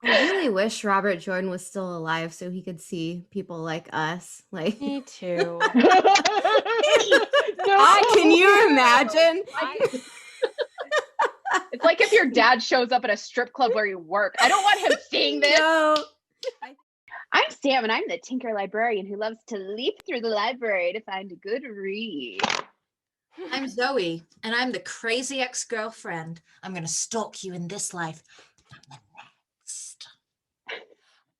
I really wish Robert Jordan was still alive so he could see people like us. Like, Me too. No. can you imagine? It's like if your dad shows up at a strip club where you work. I don't want him seeing this. No. I'm Sam, and I'm the Tinker Librarian who loves to leap through the library to find a good read. I'm Zoe, and I'm the crazy ex-girlfriend. I'm going to stalk you in this life and the next.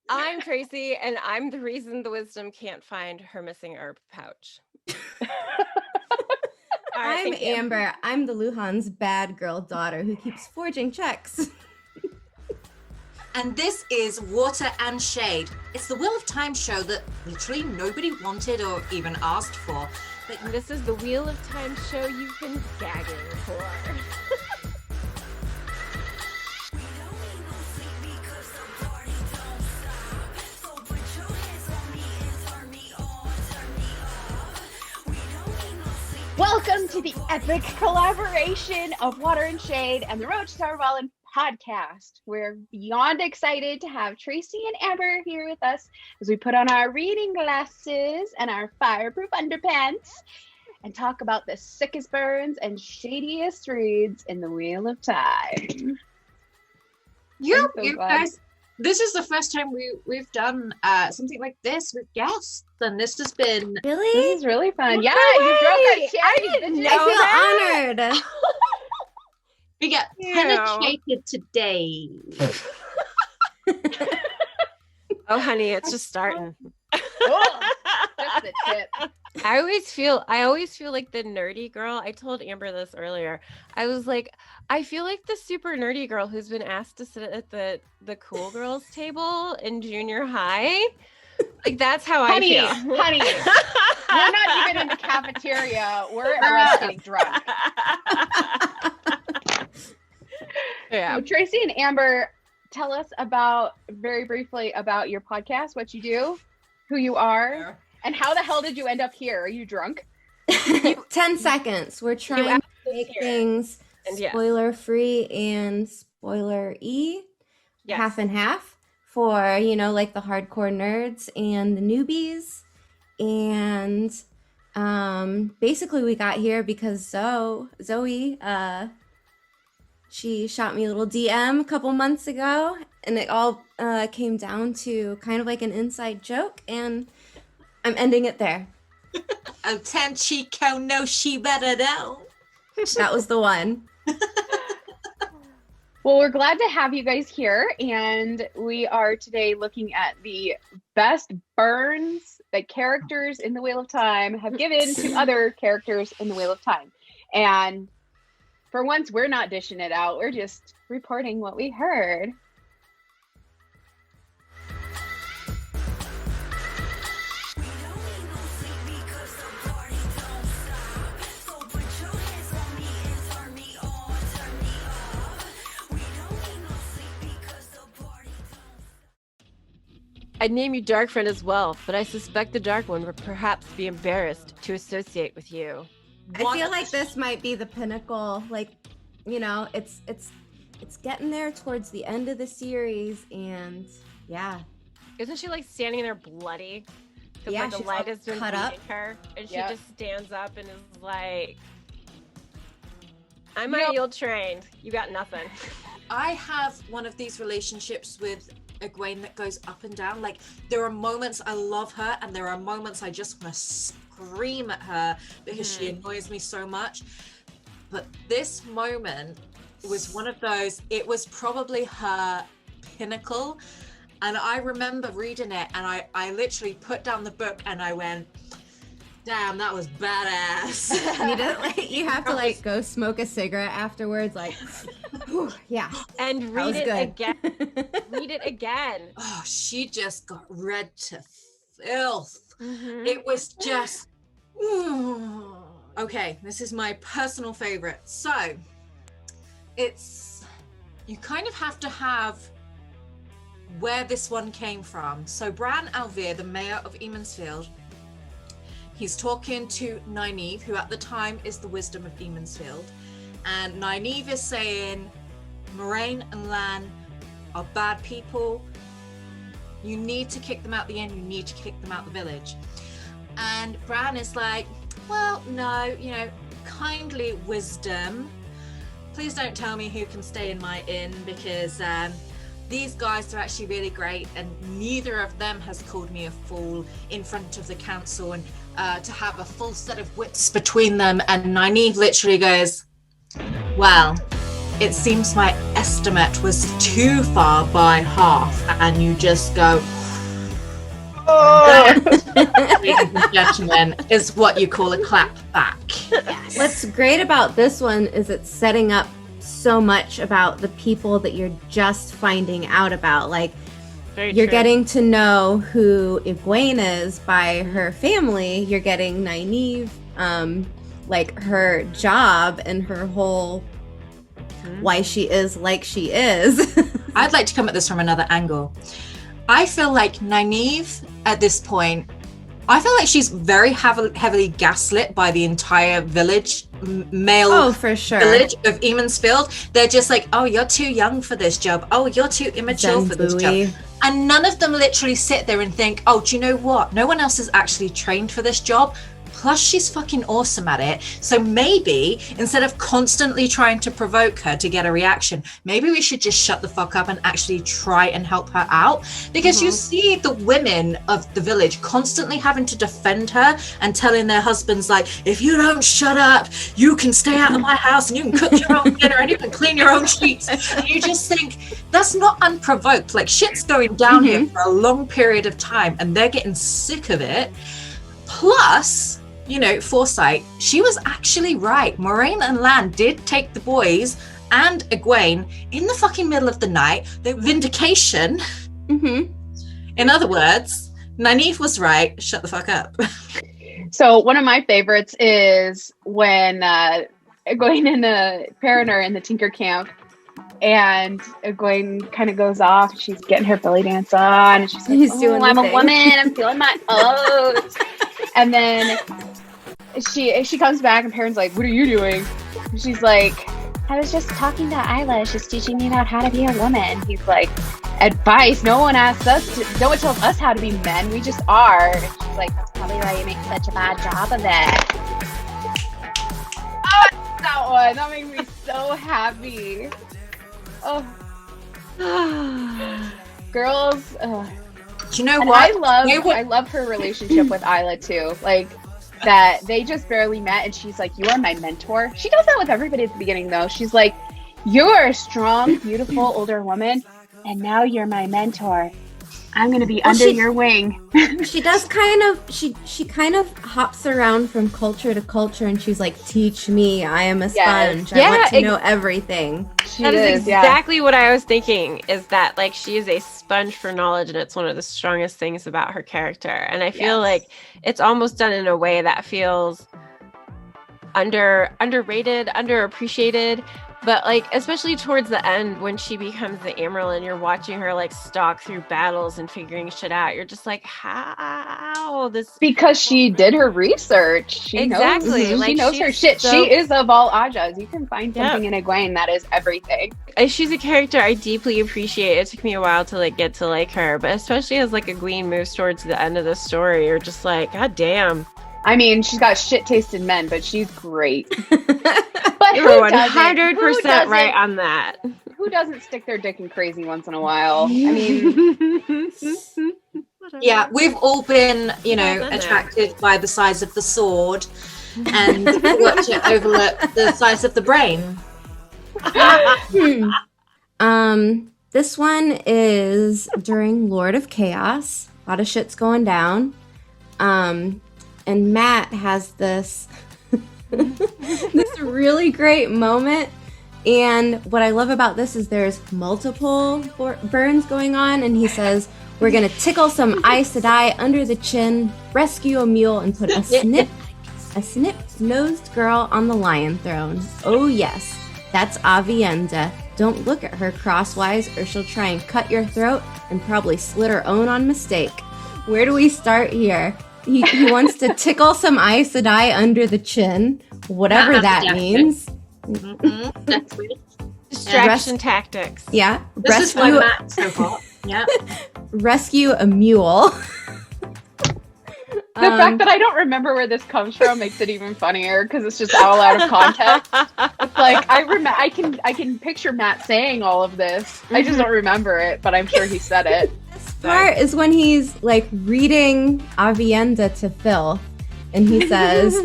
I'm Tracy, and I'm the reason the wisdom can't find her missing herb pouch. I'm Amber. I'm the Luhan's bad girl daughter who keeps forging checks. And this is Water and Shade. It's the Wheel of Time show that literally nobody wanted or even asked for. But this is the Wheel of Time show you've been gagging for. Welcome to the epic collaboration of Water and Shade and the Road to Tar Valon podcast. We're beyond excited to have Tracy and Amber here with us as we put on our reading glasses and our fireproof underpants and talk about the sickest burns and shadiest reads in the Wheel of Time. You guys, this is the first time we've done something like this with guests, and this has been Really? This is really fun. No yeah, way! you broke our cherry. I didn't know I feel honored. we get penetrated today. Oh, honey, it's just starting. Oh, just the tip. I always feel like the nerdy girl. I told Amber this earlier. I was like, I feel like the super nerdy girl who's been asked to sit at the cool girls table in junior high. Like, that's how I feel. Honey, we're not even in the cafeteria. We're at rest getting drunk. Yeah. So Tracy and Amber, tell us very briefly about your podcast, what you do, who you are, and how the hell did you end up here? Are you drunk? 10 seconds. We're trying to make things spoiler free and spoiler-y, half and half for, like the hardcore nerds and the newbies. And basically we got here because Zoe, she shot me a little DM a couple months ago, and it all came down to kind of like an inside joke, and I'm ending it there. Tanchicohnoshebetterdo. That was the one. Well, we're glad to have you guys here, and we are today looking at the best burns that characters in the Wheel of Time have given to other characters in the Wheel of Time. And for once, we're not dishing it out. We're just reporting what we heard. I'd name you Dark Friend as well, but I suspect the Dark One would perhaps be embarrassed to associate with you. I feel like this might be the pinnacle. Like, it's getting there towards the end of the series, and yeah. Isn't she like standing there bloody? Because Yeah, like, the light has been cut up. beating her, and she Yep. just stands up and is like, "I'm ideal trained. You got nothing." I have one of these relationships with Egwene that goes up and down. Like, there are moments I love her, and there are moments I just want to scream at her because she annoys me so much. But this moment was one of those. It was probably her pinnacle, and I remember reading it, and I literally put down the book and I went, damn, that was badass. You have to go smoke a cigarette afterwards, like, whew, yeah. And read it again. Read it again. Oh, she just got read to filth. Mm-hmm. It was just, okay, this is my personal favorite. So you kind of have to have where this one came from. So Bran Alvear, the mayor of Emansfield, he's talking to Nynaeve, who at the time is the wisdom of Emansfield. And Nynaeve is saying, Moraine and Lan, are bad people, you need to kick them out the inn, you need to kick them out the village. And Bran is like, well, no, you know, kindly wisdom, please don't tell me who can stay in my inn, because these guys are actually really great, and neither of them has called me a fool in front of the council, and to have a full set of wits between them. And Nynaeve literally goes, well, it seems my estimate was too far by half. And you just go, oh. Ladies and gentlemen, is what you call a clap back. Yes. What's great about this one is it's setting up so much about the people that you're just finding out about. Like, you're getting to know who Egwene is by her family. You're getting Nynaeve, like her job and her whole why she is like she is. I'd like to come at this from another angle. I feel like Nynaeve at this point, I feel like she's very heavily gaslit by the entire village, male for sure. village of Emansfield. They're just like, oh, you're too young for this job. Oh, you're too immature for this job. And none of them literally sit there and think, oh, do you know what? No one else is actually trained for this job. Plus, she's fucking awesome at it. So maybe instead of constantly trying to provoke her to get a reaction, maybe we should just shut the fuck up and actually try and help her out. Because you see the women of the village constantly having to defend her and telling their husbands, like, if you don't shut up, you can stay out of my house and you can cook your own dinner and you can clean your own sheets. And you just think, that's not unprovoked. Like, shit's going down here for a long period of time and they're getting sick of it. Plus, you know, foresight, she was actually right. Moraine and Lan did take the boys and Egwene in the fucking middle of the night. The vindication. In other words, Nynaeve was right. Shut the fuck up. So one of my favorites is when Egwene and Perrin are in the Tinker camp, and Egwene kind of goes off. She's getting her belly dance on, and she's like, oh, I'm a woman. I'm feeling my oats. And then she comes back and Perrin's like, what are you doing? And she's like, I was just talking to Isla. She's teaching me about how to be a woman. He's like, advice? No one tells us how to be men. We just are. And she's like, that's probably why you make such a bad job of it. Oh, that one. That made me so happy. Oh. Girls. Do you know what? I love her relationship with Isla too. Like, that they just barely met and she's like, you are my mentor. She does that with everybody at the beginning though. She's like, you are a strong, beautiful older woman and now you're my mentor. I'm gonna be under your wing. She does she kind of hops around from culture to culture and she's like, teach me, I am a sponge. I want to know everything. That is exactly what I was thinking, is that like she is a sponge for knowledge and it's one of the strongest things about her character. And I feel like it's almost done in a way that feels underrated, underappreciated. But like, especially towards the end when she becomes the Emerald and you're watching her like stalk through battles and figuring shit out, you're just like, how this? Because she did her research. She knows her shit. She is of all Ajas. You can find something in Egwene that is everything. She's a character I deeply appreciate. It took me a while to like get to like her, but especially as like Egwene moves towards the end of the story, you're just like, God damn. I mean, she's got shit-tasted men, but she's great. But you're 100% right on that. Who doesn't stick their dick in crazy once in a while? I mean, yeah, we've all been, you know, attracted by the size of the sword and watch it overlook the size of the brain. This one is during Lord of Chaos. A lot of shit's going down. And Matt has this really great moment. And what I love about this is there's multiple burns going on. And he says, we're going to tickle some Aes Sedai under the chin, rescue a mule, and put a snip-nosed girl on the lion throne. Oh, yes, that's Avienda. Don't look at her crosswise or she'll try and cut your throat and probably slit her own on mistake. Where do we start here? He wants to tickle some Aes Sedai under the chin, whatever that means. Distraction tactics. Yeah. This is why Matt's so hot. Yeah. Rescue a mule. The fact that I don't remember where this comes from makes it even funnier because it's just all out of context. It's like I can picture Matt saying all of this. I just don't remember it, but I'm sure he said it. This part is when he's like reading Avienda to Phil, and he says,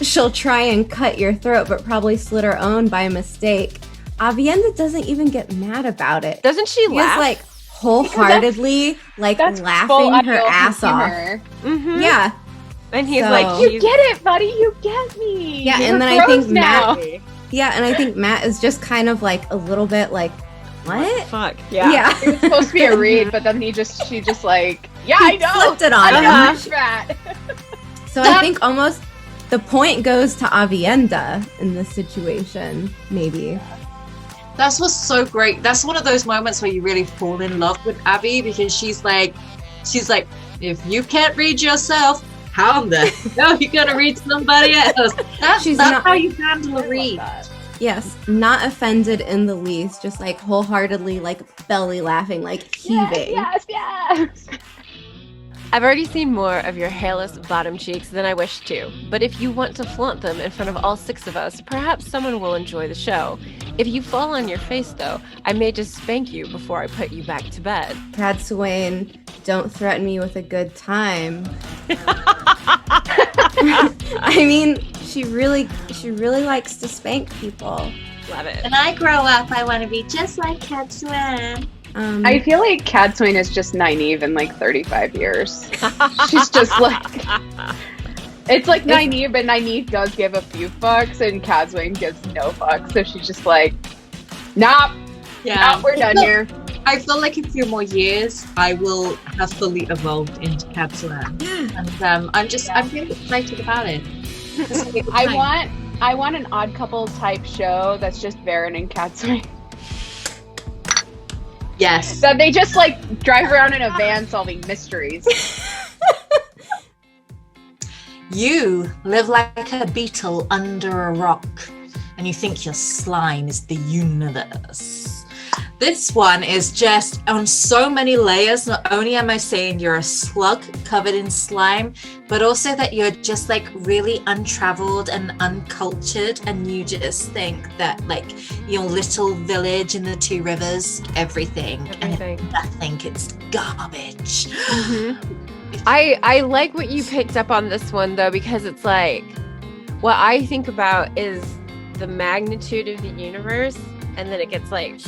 "She'll try and cut your throat, but probably slit her own by mistake." Avienda doesn't even get mad about it. Doesn't she laugh? He's like wholeheartedly laughing her ass off. Mm-hmm. Yeah. And he's like, "You get it, buddy. You get me." Yeah, and then I think Matt is just kind of like a little bit like, what? Fuck. Yeah. Yeah. It was supposed to be a read, but then she just like, yeah, I know. Flipped it on him. So I think almost the point goes to Avienda in this situation, maybe. That's what's so great. That's one of those moments where you really fall in love with Abby, because she's like, if you can't read yourself, how the hell are you gonna read somebody else? That's not how you handle a read. Yes, not offended in the least, just like wholeheartedly like belly laughing, like heaving. Yes. I've already seen more of your hairless bottom cheeks than I wish to, but if you want to flaunt them in front of all 6 of us, perhaps someone will enjoy the show. If you fall on your face, though, I may just spank you before I put you back to bed. Tad Swain, don't threaten me with a good time. I mean, she really likes to spank people. Love it. When I grow up, I want to be just like Cat Swan. I feel like Cat Swain is just naive in like 35 years. She's just like, it's like naive, but naive does give a few fucks, and Cat Swain gives no fucks. So she's just like, nah, we're done here. I feel like in a few more years, I will have fully evolved into Cat Swan, and I'm really excited about it. I want an Odd Couple type show that's just Varen and Cat Swain. Yes. That they just like drive around in a van solving mysteries. You live like a beetle under a rock, and you think your slime is the universe. This one is just on so many layers. Not only am I saying you're a slug covered in slime, but also that you're just like really untraveled and uncultured, and you just think that like your little village in the 2 rivers, everything. And it's nothing, it's garbage. Mm-hmm. I like what you picked up on this one though, because it's like what I think about is the magnitude of the universe, and then it gets like,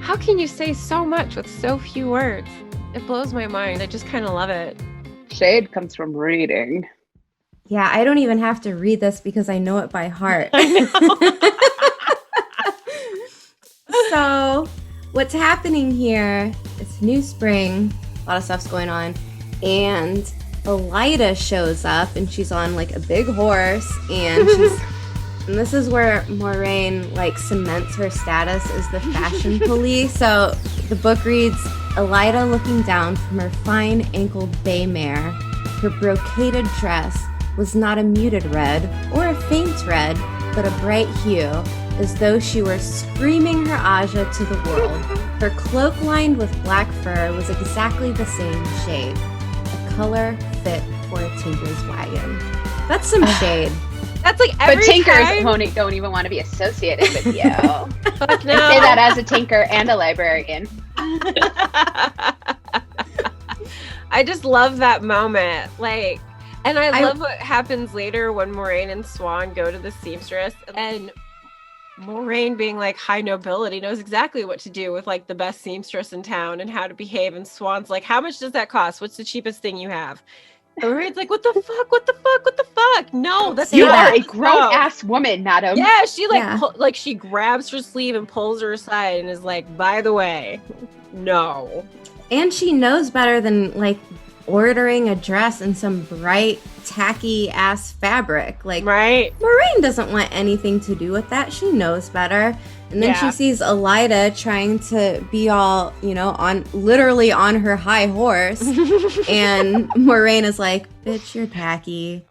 how can you say so much with so few words? It blows my mind. I just kind of love it. Shade comes from reading. Yeah, I don't even have to read this because I know it by heart. So, what's happening here? It's new spring. A lot of stuff's going on. And Elida shows up, and she's on like a big horse, and and this is where Moraine like cements her status as the fashion police. So the book reads, Elida looking down from her fine ankled bay mare. Her brocaded dress was not a muted red or a faint red, but a bright hue, as though she were screaming her Aja to the world. Her cloak lined with black fur was exactly the same shade. A color fit for a tinker's wagon. That's some shade. That's like every But tinkers time. don't even want to be associated with you. Fuck no. I say that as a tinker and a librarian. I just love that moment. Like, and I love what happens later when Moraine and Swan go to the seamstress, and Moraine, being like high nobility, knows exactly what to do with like the best seamstress in town and how to behave. And Swan's like, how much does that cost? What's the cheapest thing you have? And Moraine's like, what the fuck? What the fuck? What the fuck? No, that's You not are a grown-ass woman, madam. Yeah, she like she grabs her sleeve and pulls her aside and is like, by the way, no. And she knows better than like ordering a dress in some bright, tacky ass fabric. Like, right. Moraine doesn't want anything to do with that. She knows better. And then she sees Elida trying to be all, literally on her high horse. And Moraine is like, bitch, you're tacky.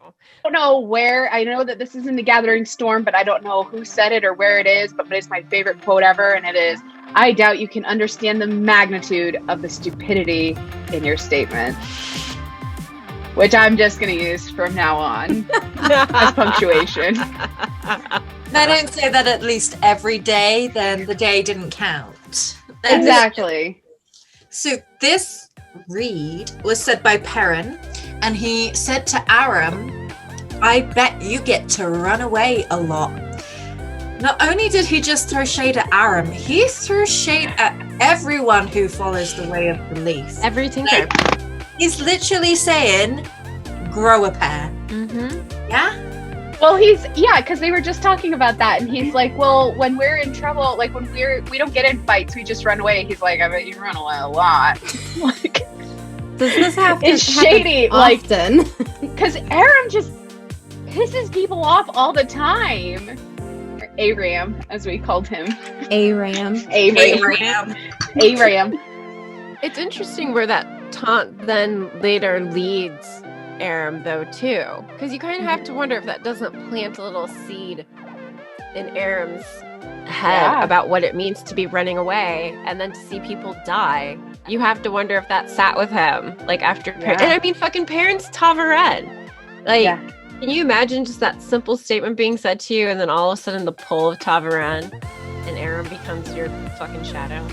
don't know where. I know that this is in the Gathering Storm, but I don't know who said it or where it is. But it's my favorite quote ever, and it is, "I doubt you can understand the magnitude of the stupidity in your statement." Which I'm just going to use from now on as punctuation. If I don't say that at least every day, then the day didn't count. Exactly. So this read was said by Perrin, and he said to Aram, "I bet you get to run away a lot." Not only did he just throw shade at Aram, he threw shade at everyone who follows the way of belief. Every tinker. He's literally saying, grow a pair. Mm-hmm. Yeah? Well, because they were just talking about that, and he's like, well, when we're in trouble, like when we don't get in fights, we just run away. He's like, I bet you run away a lot. Like, does this have to it's shady, often? Because Aram just pisses people off all the time. Or Aram, as we called him. Aram. It's interesting where that taunt then later leads Aram, though, too. Because you kind of have to wonder if that doesn't plant a little seed in Aram's head about what it means to be running away and then to see people die. You have to wonder if that sat with him, like, after... And I mean, fucking parents, Tar Valon. Like, can you imagine just that simple statement being said to you and then all of a sudden the pull of Tar Valon and Aram becomes your fucking shadow?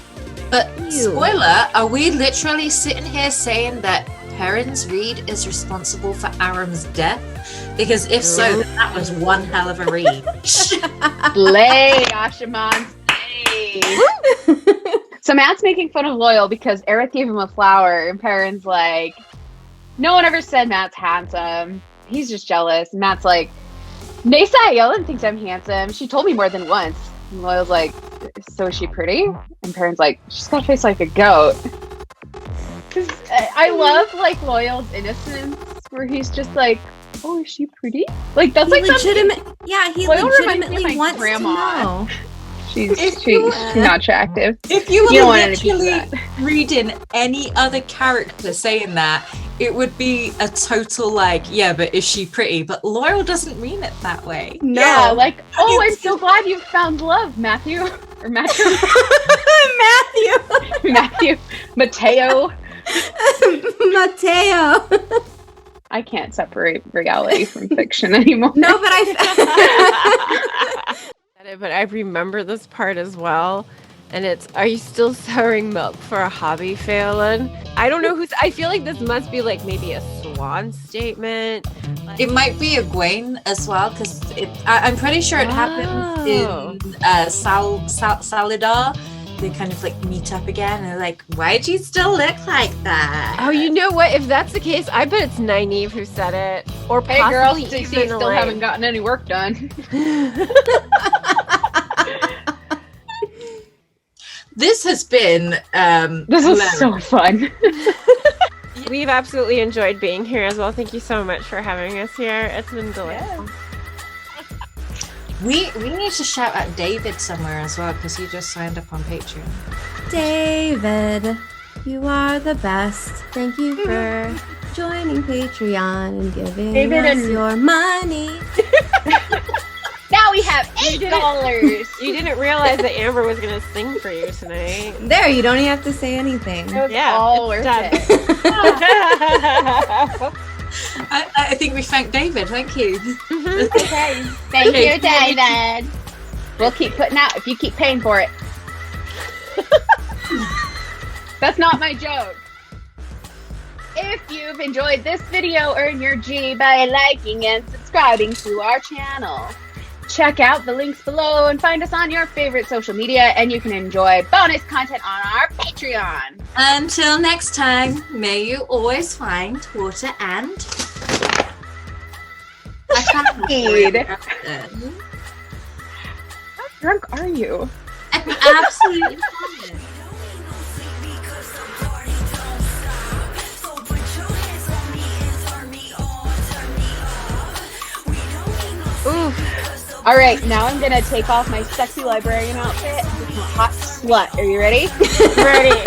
But, spoiler, are we literally sitting here saying that Perrin's read is responsible for Aram's death? Because if so, then that was one hell of a read. Slay, Ashaman, slay. So Matt's making fun of Loyal because Aerith gave him a flower, and Perrin's like, no one ever said Matt's handsome. He's just jealous. And Matt's like, Nasa Ellen thinks I'm handsome. She told me more than once. And Loyal's like, so is she pretty? And Perrin's like, she's got a face like a goat. Because I love, like, Loyal's innocence, where he's just like, oh, is she pretty? Like, that's like legitimate. Yeah, he Loyal legitimately wants grandma. to know. She's not attractive. If you were literally reading any other character saying that, it would be a total like, yeah, but is she pretty? But Loyal doesn't mean it that way. No. Yeah, like, oh, I'm so glad you found love, Matthew. Or Matthew. Matthew. Mateo. Mateo. I can't separate reality from fiction anymore. No, but I remember this part as well. And it's, are you still souring milk for a hobby, Phelan? I don't know I feel like this must be like maybe a Swan statement. It might be Egwene as well, because I'm pretty sure it happens in Salidar. They kind of like meet up again and they're like, why'd you still look like that? Oh, you know what? If that's the case, I bet it's Nynaeve who said it. Or hey girls, they still haven't gotten any work done. This has been this is so fun. We've absolutely enjoyed being here as well. Thank you so much for having us here. It's been delightful. We need to shout out David somewhere as well, because he just signed up on Patreon. David, you are the best. Thank you for joining Patreon and giving us your money. Now we have $8. You didn't realize that Amber was going to sing for you tonight. There, you don't even have to say anything. It was all worth it. I think we thank David. Thank you. Okay. Thank you, David. We'll keep putting out if you keep paying for it. That's not my joke. If you've enjoyed this video, earn your G by liking and subscribing to our channel. Check out the links below and find us on your favorite social media, and you can enjoy bonus content on our Patreon. Until next time, may you always find water and... How drunk are you? I'm absolutely fine. All right, now I'm gonna take off my sexy librarian outfit and become a hot slut. Are you ready? Ready.